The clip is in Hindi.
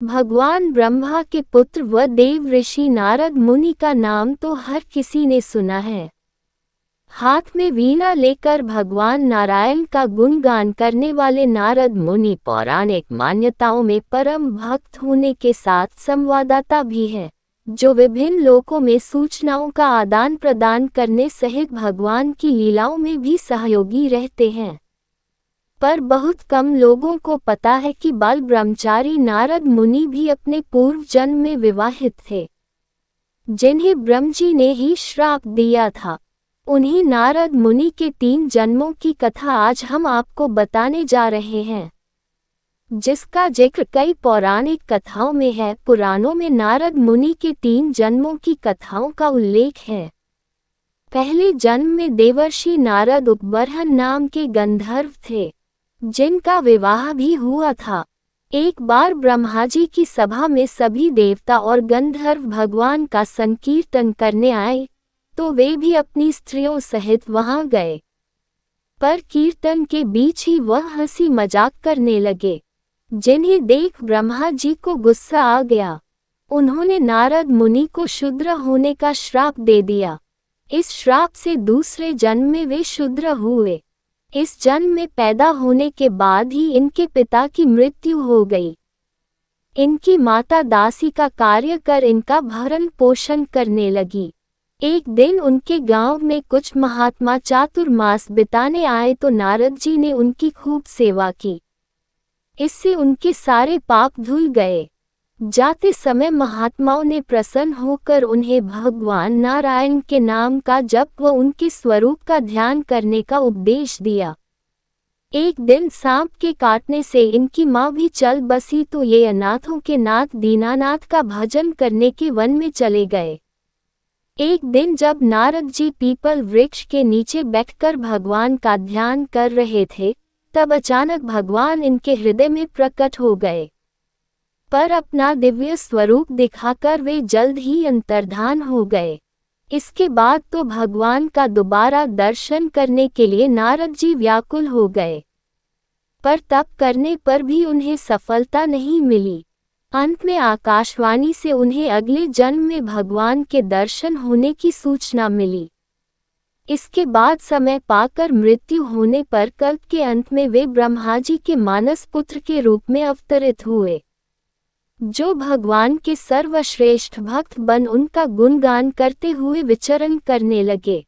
भगवान ब्रह्मा के पुत्र व देव ऋषि नारद मुनि का नाम तो हर किसी ने सुना है। हाथ में वीणा लेकर भगवान नारायण का गुणगान करने वाले नारद मुनि पौराणिक मान्यताओं में परम भक्त होने के साथ संवाददाता भी है, जो विभिन्न लोकों में सूचनाओं का आदान प्रदान करने सहित भगवान की लीलाओं में भी सहयोगी रहते हैं। पर बहुत कम लोगों को पता है कि बाल ब्रह्मचारी नारद मुनि भी अपने पूर्व जन्म में विवाहित थे, जिन्हें ब्रह्मजी ने ही श्राप दिया था। उन्हीं नारद मुनि के 3 जन्मों की कथा आज हम आपको बताने जा रहे हैं, जिसका जिक्र कई पौराणिक कथाओं में है। पुराणों में नारद मुनि के 3 जन्मों की कथाओं का उल्लेख है। पहले जन्म में देवर्षि नारद उपबर्हन नाम के गंधर्व थे, जिनका विवाह भी हुआ था। एक बार ब्रह्माजी की सभा में सभी देवता और गंधर्व भगवान का संकीर्तन करने आए, तो वे भी अपनी स्त्रियों सहित वहां गए। पर कीर्तन के बीच ही वह हंसी मजाक करने लगे, जिन्हें देख ब्रह्मा जी को गुस्सा आ गया। उन्होंने नारद मुनि को शूद्र होने का श्राप दे दिया। इस श्राप से दूसरे जन्म में वे शूद्र हुए। इस जन्म में पैदा होने के बाद ही इनके पिता की मृत्यु हो गई। इनकी माता दासी का कार्य कर इनका भरण पोषण करने लगी। एक दिन उनके गांव में कुछ महात्मा चातुर्मास बिताने आए तो नारद जी ने उनकी खूब सेवा की। इससे उनके सारे पाप धुल गए। जाते समय महात्माओं ने प्रसन्न होकर उन्हें भगवान नारायण के नाम का जप व उनके स्वरूप का ध्यान करने का उपदेश दिया। एक दिन सांप के काटने से इनकी माँ भी चल बसी तो ये अनाथों के नाथ दीनानाथ का भजन करने के वन में चले गए। एक दिन जब नारद जी पीपल वृक्ष के नीचे बैठकर भगवान का ध्यान कर रहे थे, तब अचानक भगवान इनके हृदय में प्रकट हो गए। पर अपना दिव्य स्वरूप दिखाकर वे जल्द ही अंतर्धान हो गए। इसके बाद तो भगवान का दोबारा दर्शन करने के लिए नारद जी व्याकुल हो गए, पर तप करने पर भी उन्हें सफलता नहीं मिली। अंत में आकाशवाणी से उन्हें अगले जन्म में भगवान के दर्शन होने की सूचना मिली। इसके बाद समय पाकर मृत्यु होने पर कल्प के अंत में वे ब्रह्मा जी के मानस पुत्र के रूप में अवतरित हुए, जो भगवान के सर्वश्रेष्ठ भक्त बन उनका गुणगान करते हुए विचरण करने लगे।